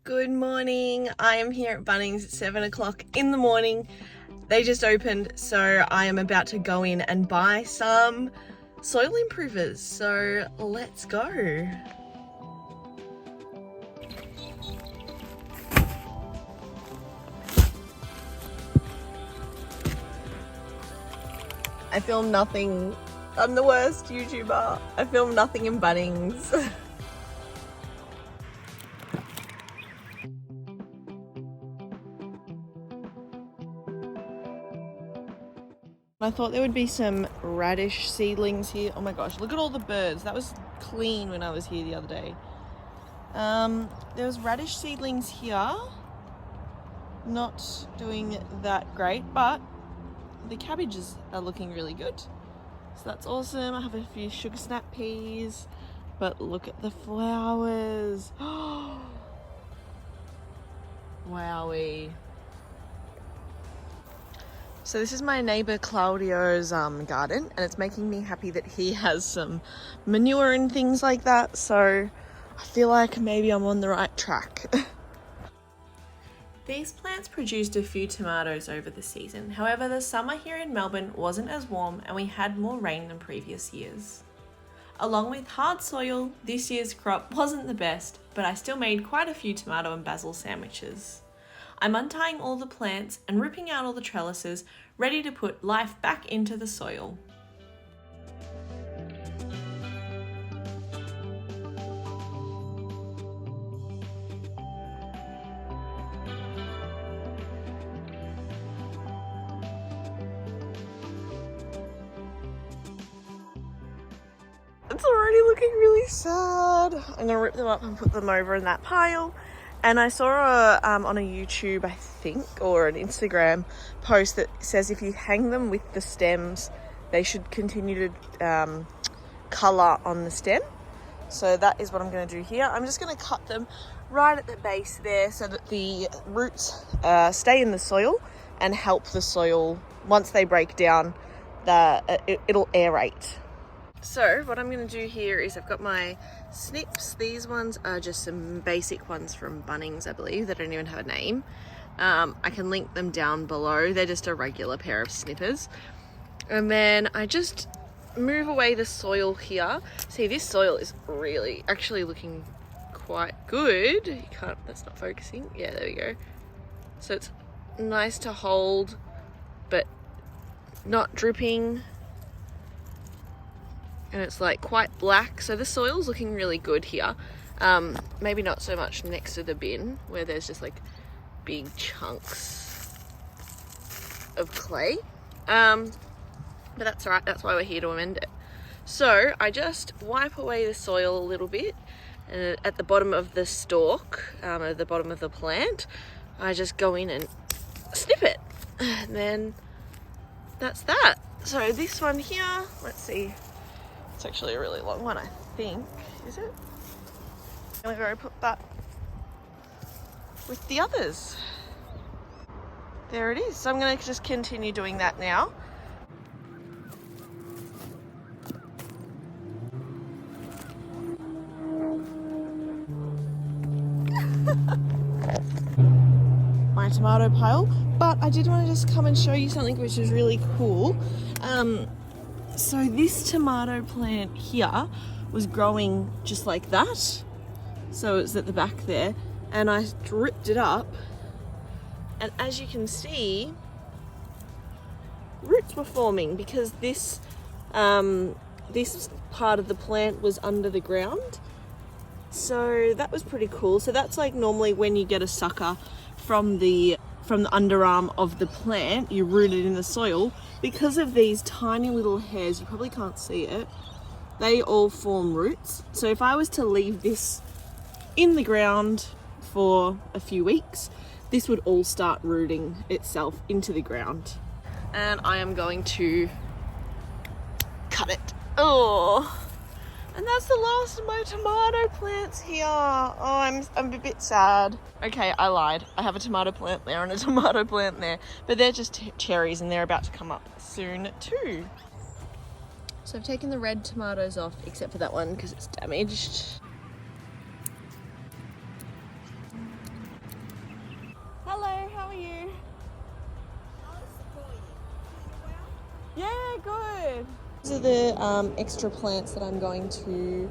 Good morning. I am here at Bunnings at 7 o'clock in the morning. They just opened, so I am about to go in and buy some soil improvers. So let's go. I film nothing. I'm the worst YouTuber. I film nothing in Bunnings. I thought there would be some radish seedlings here. Oh my gosh, look at all the birds. That was clean when I was here the other day. There was radish seedlings here. Not doing that great, but the cabbages are looking really good. So that's awesome. I have a few sugar snap peas, but look at the flowers. Wowie. So this is my neighbour Claudio's garden, and it's making me happy that he has some manure and things like that, so I feel like maybe I'm on the right track. These plants produced a few tomatoes over the season. However, the summer here in Melbourne wasn't as warm and we had more rain than previous years. Along with hard soil, this year's crop wasn't the best, but I still made quite a few tomato and basil sandwiches. I'm untying all the plants and ripping out all the trellises, ready to put life back into the soil. It's already looking really sad. I'm gonna rip them up and put them over in that pile. And I saw on a YouTube, I think, or an Instagram post that says if you hang them with the stems, they should continue to colour on the stem. So that is what I'm going to do here. I'm just going to cut them right at the base there so that the roots stay in the soil and help the soil, once they break down, it'll aerate. So what I'm going to do here is I've got my snips. These ones are just some basic ones from Bunnings, I believe. They don't even have a name. I can link them down below. They're just a regular pair of snippers. And then I just move away the soil here. See, this soil is really actually looking quite good. You can't, that's not focusing. Yeah, there we go. So it's nice to hold, but not dripping. And it's like quite black, so the soil's looking really good here. Maybe not so much next to the bin where there's just like big chunks of clay, but that's all right. That's why we're here to amend it. So I just wipe away the soil a little bit, and at the bottom of the stalk, at the bottom of the plant, I just go in and snip it, and then that's that. So this one here, let's see. It's actually a really long one, I think. Is it? I'm gonna go put that with the others. There it is. So I'm gonna just continue doing that now. My tomato pile, but I did want to just come and show you something which is really cool. So this tomato plant here was growing just like that. So it's at the back there, and I ripped it up, and as you can see, roots were forming because this part of the plant was under the ground. So that was pretty cool. So that's like normally when you get a sucker from the underarm of the plant, you root it in the soil. Because of these tiny little hairs, you probably can't see it, they all form roots. So if I was to leave this in the ground for a few weeks, this would all start rooting itself into the ground. And I am going to cut it. Oh, and that's the last of my tomato plants here. Oh, I'm a bit sad. Okay, I lied. I have a tomato plant there and a tomato plant there, but they're just cherries and they're about to come up soon too. So I've taken the red tomatoes off, except for that one because it's damaged. These are the extra plants that I'm going to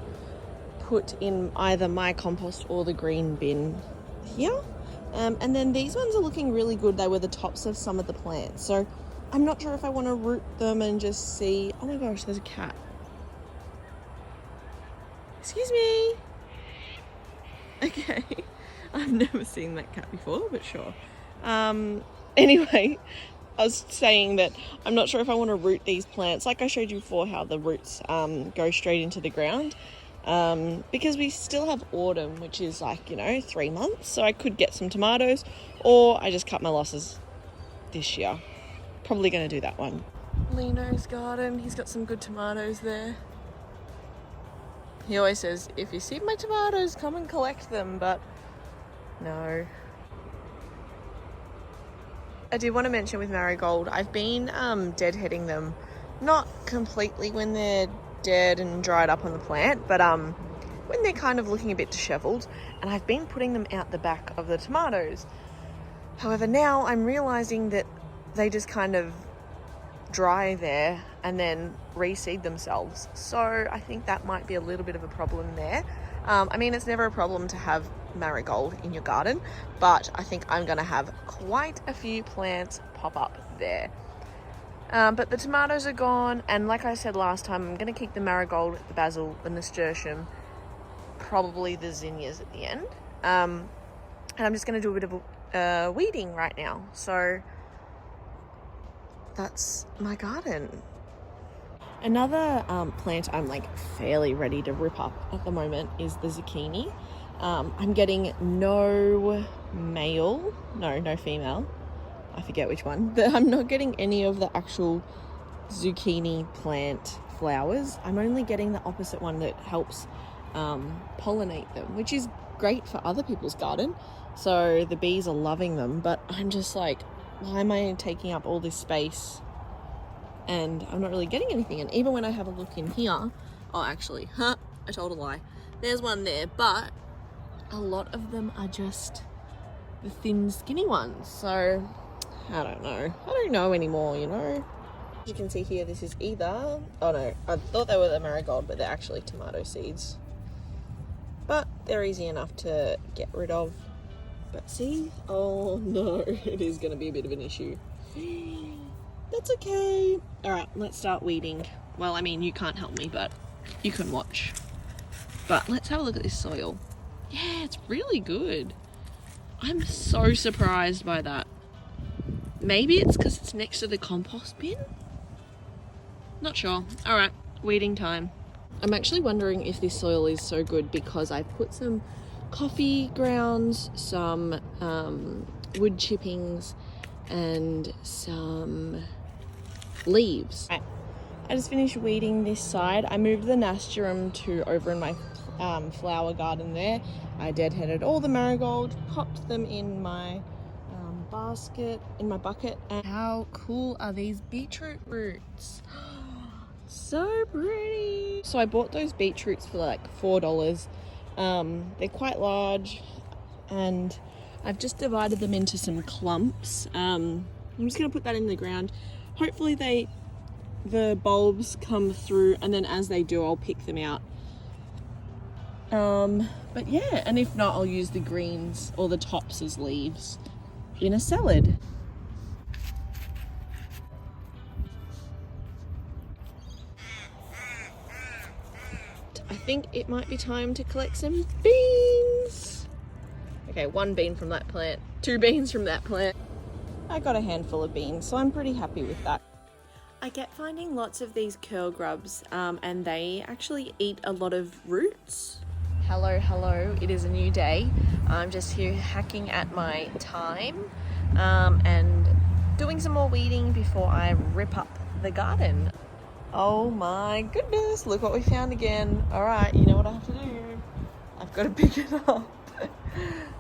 put in either my compost or the green bin here. And then these ones are looking really good. They were the tops of some of the plants. So I'm not sure if I want to root them and just see. Oh my gosh, there's a cat. Excuse me. Okay. I've never seen that cat before, but sure. Anyway, I was saying that I'm not sure if I want to root these plants. Like I showed you before, how the roots go straight into the ground. Because we still have autumn, which is like, 3 months. So I could get some tomatoes, or I just cut my losses this year. Probably going to do that one. Lino's garden, he's got some good tomatoes there. He always says, if you see my tomatoes, come and collect them, but no. I did want to mention with marigold, I've been deadheading them, not completely when they're dead and dried up on the plant, but when they're kind of looking a bit disheveled, and I've been putting them out the back of the tomatoes. However, now I'm realizing that they just kind of dry there and then reseed themselves. So I think that might be a little bit of a problem there. I mean, it's never a problem to have marigold in your garden, but I think I'm going to have quite a few plants pop up there. But the tomatoes are gone, and like I said last time, I'm going to keep the marigold, the basil, the nasturtium, probably the zinnias at the end. And I'm just going to do a bit of weeding right now. So that's my garden. Another plant I'm like fairly ready to rip up at the moment is the zucchini. I'm getting no female. I forget which one. I'm not getting any of the actual zucchini plant flowers. I'm only getting the opposite one that helps pollinate them, which is great for other people's garden. So the bees are loving them, but I'm just like, why am I taking up all this space? And I'm not really getting anything. And even when I have a look in here, oh, actually, I told a lie. There's one there, but a lot of them are just the thin, skinny ones. So I don't know. I don't know anymore, As you can see here, this is either, oh no, I thought they were the marigold, but they're actually tomato seeds. But they're easy enough to get rid of. But see, oh no, it is going to be a bit of an issue. That's okay. All right, let's start weeding. Well, I mean, you can't help me, but you can watch. But let's have a look at this soil. Yeah, it's really good. I'm so surprised by that. Maybe it's because it's next to the compost bin? Not sure. All right, weeding time. I'm actually wondering if this soil is so good because I put some coffee grounds, some wood chippings, and some leaves. Right. I just finished weeding this side. I moved the nasturtium to over in my flower garden there. I deadheaded all the marigold, popped them in my basket, in my bucket. And how cool are these beetroot roots? So pretty. So I bought those beetroots for like $4. They're quite large, and I've just divided them into some clumps. I'm just going to put that in the ground. Hopefully the bulbs come through, and then as they do, I'll pick them out. But yeah, and if not, I'll use the greens or the tops as leaves in a salad. I think it might be time to collect some beans. Okay, 1 bean from that plant, 2 beans from that plant. I got a handful of beans, so I'm pretty happy with that. I get finding lots of these curl grubs, and they actually eat a lot of roots. Hello, it is a new day. I'm just here hacking at my thyme and doing some more weeding before I rip up the garden. Oh my goodness, look what we found again. All right, you know what I have to do? I've got to pick it up.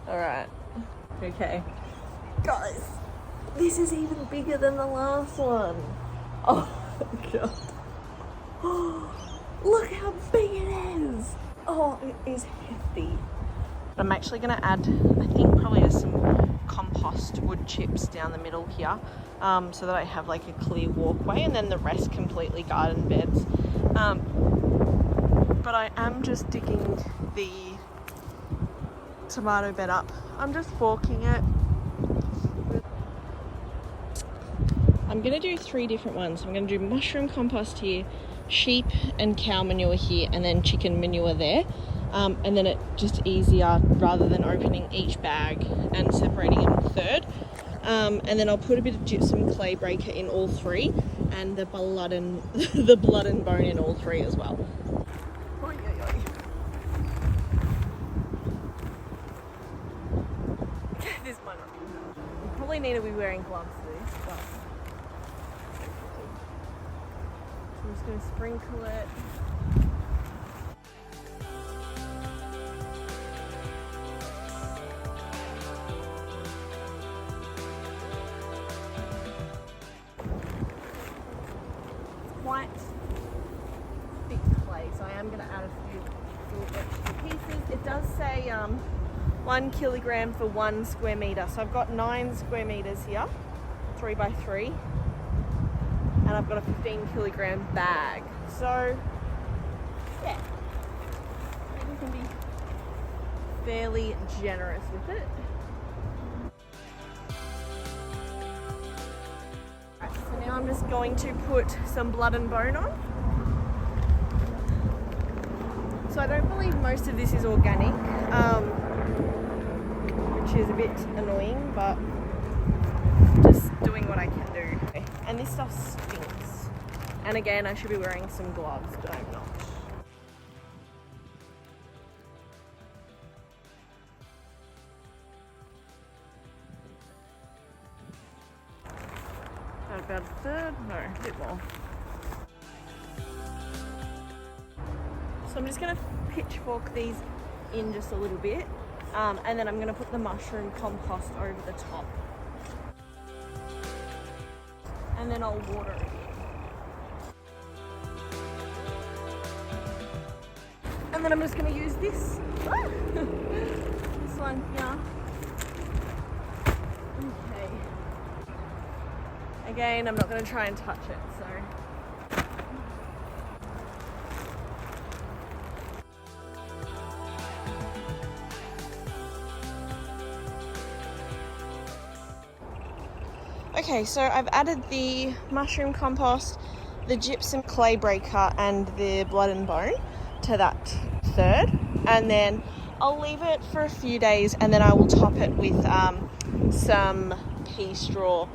All right, okay. Guys, this is even bigger than the last one. Oh my God. Oh, look how big it is. Oh, it is hefty. I'm actually gonna add, I think probably some compost compost wood chips down the middle here, so that I have like a clear walkway, and then the rest completely garden beds. But I am just digging the tomato bed up. I'm just forking it. I'm going to do 3 different ones. I'm going to do mushroom compost here, sheep and cow manure here, and then chicken manure there. And then it's just easier rather than opening each bag and separating it in a third. And then I'll put a bit of gypsum clay breaker in all 3, and the blood and the blood and bone in all 3 as well. Oy, oy, oy. This might not be enough. You probably need to be wearing gloves for this, but I'm just going to sprinkle it. Quite thick clay, so I am going to add a few little extra pieces. It does say 1 kilogram for 1 square metre, so I've got 9 square metres here, 3 by 3, and I've got a 15 kilogram bag, so yeah, I think we can be fairly generous with it. So now I'm just going to put some blood and bone on. So I don't believe most of this is organic, which is a bit annoying, but just doing what I can do. And this stuff stinks. And again, I should be wearing some gloves, but I'm not. About a third? No, a bit more. So I'm just going to pitchfork these in just a little bit, and then I'm going to put the mushroom compost over the top. And then I'll water it in. And then I'm just going to use this. This one here. Okay. Again, I'm not going to try and touch it, so. Okay, so I've added the mushroom compost, the gypsum clay breaker, and the blood and bone to that third, and then I'll leave it for a few days, and then I will top it with some pea straw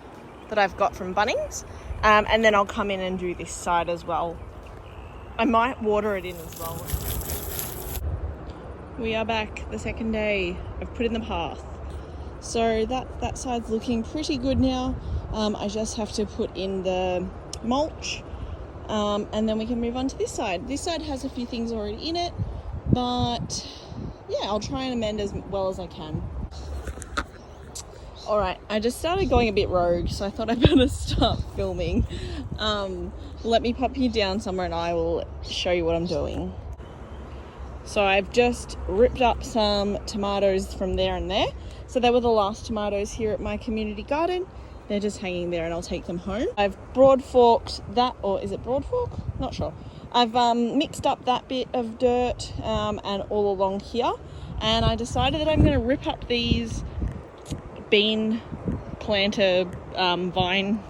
that I've got from Bunnings, and then I'll come in and do this side as well. I might water it in as well. We are back the second day. I've put in the path, so that side's looking pretty good now. I just have to put in the mulch, and then we can move on to this side. This side has a few things already in it, but yeah, I'll try and amend as well as I can. Alright, I just started going a bit rogue, so I thought I'd better start filming. Let me pop you down somewhere and I will show you what I'm doing. So I've just ripped up some tomatoes from there and there. So they were the last tomatoes here at my community garden. They're just hanging there and I'll take them home. I've broad forked that, or is it broad fork? Not sure. I've mixed up that bit of dirt and all along here. And I decided that I'm going to rip up these bean planter vine,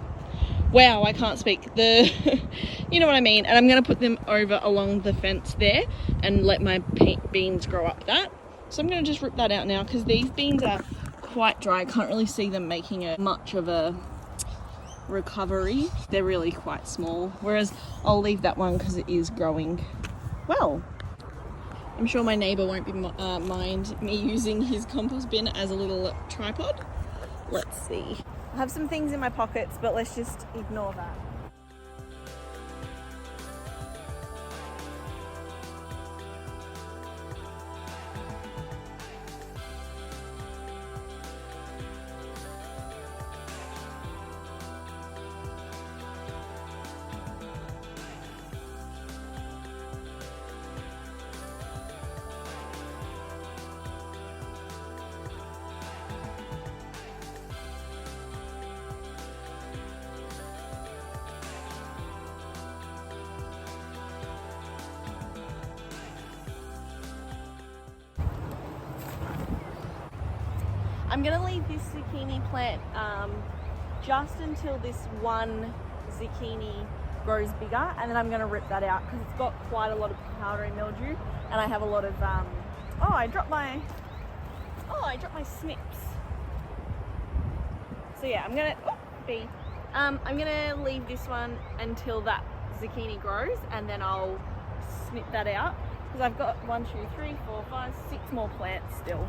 wow, I can't speak, the you know what I mean, and I'm going to put them over along the fence there and let my beans grow up that. So I'm going to just rip that out now because these beans are quite dry. I can't really see them making much of a recovery. They're really quite small, whereas I'll leave that one because it is growing well. I'm sure my neighbour won't be mind me using his compost bin as a little tripod. Let's see. I have some things in my pockets, but let's just ignore that. I'm gonna leave this zucchini plant just until this one zucchini grows bigger, and then I'm gonna rip that out because it's got quite a lot of powdery mildew, and I have a lot of oh, I dropped my snips. So yeah, I'm gonna leave this one until that zucchini grows, and then I'll snip that out because I've got 1, 2, 3, 4, 5, 6 more plants still.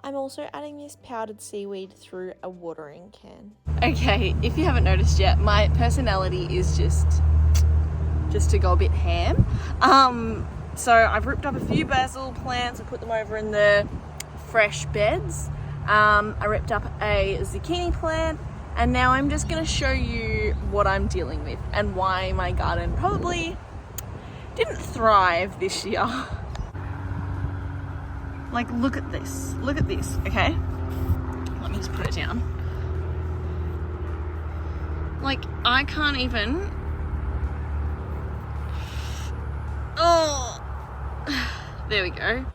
I'm also adding this powdered seaweed through a watering can. Okay, if you haven't noticed yet, my personality is just to go a bit ham. So I've ripped up a few basil plants and put them over in the fresh beds. I ripped up a zucchini plant, and now I'm just gonna show you what I'm dealing with and why my garden probably didn't thrive this year. Like, look at this, okay? Let me just put it down. Like, I can't even, oh, there we go.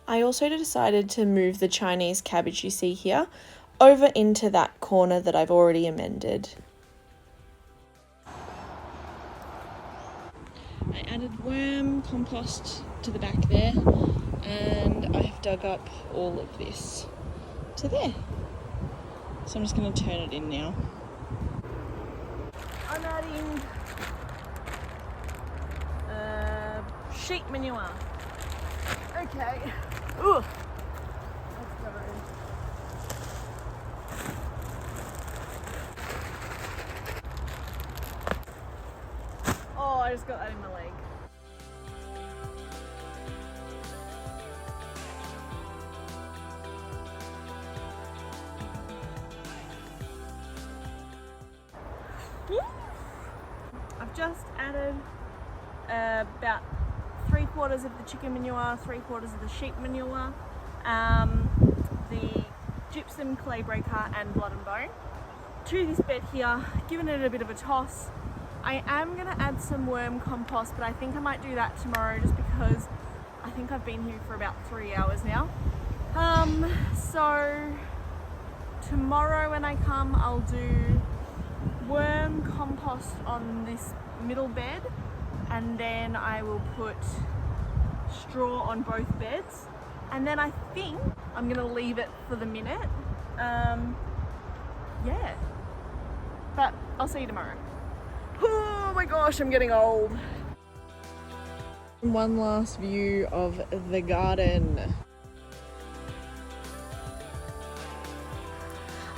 I also decided to move the Chinese cabbage you see here over into that corner that I've already amended. I added worm compost to the back there, and I've dug up all of this to there. So I'm just going to turn it in now. I'm adding sheep manure. Okay. Ooh. Let's go. Oh, I just got that in my leg. I've just added about 3/4 of the chicken manure, 3/4 of the sheep manure, the gypsum clay breaker and blood and bone to this bed here, giving it a bit of a toss. I am going to add some worm compost, but I think I might do that tomorrow just because I think I've been here for about 3 hours now. So tomorrow when I come, I'll do worm compost on this middle bed, and then I will put straw on both beds, and then I think I'm going to leave it for the minute. Yeah, but I'll see you tomorrow. Oh my gosh, I'm getting old. One last view of the garden.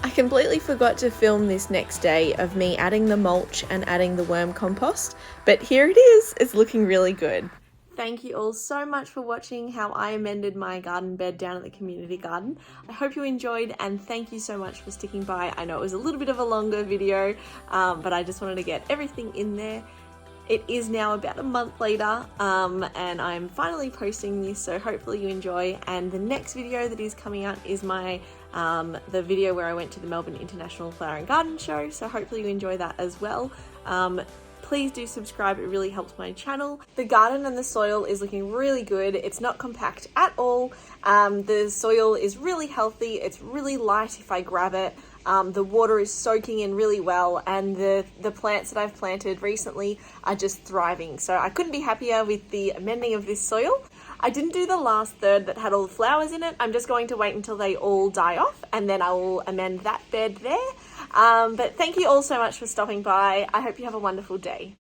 I completely forgot to film this next day of me adding the mulch and adding the worm compost, but here it is. It's looking really good. Thank you all so much for watching how I amended my garden bed down at the community garden. I hope you enjoyed, and thank you so much for sticking by. I know it was a little bit of a longer video, but I just wanted to get everything in there. It is now about a month later, and I'm finally posting this, so hopefully you enjoy. And the next video that is coming out is my the video where I went to the Melbourne International Flower and Garden Show, so hopefully you enjoy that as well. Please do subscribe, it really helps my channel. The garden and the soil is looking really good. It's not compact at all. The soil is really healthy. It's really light if I grab it. The water is soaking in really well, and the plants that I've planted recently are just thriving. So I couldn't be happier with the amending of this soil. I didn't do the last third that had all the flowers in it. I'm just going to wait until they all die off, and then I will amend that bed there. But thank you all so much for stopping by. I hope you have a wonderful day.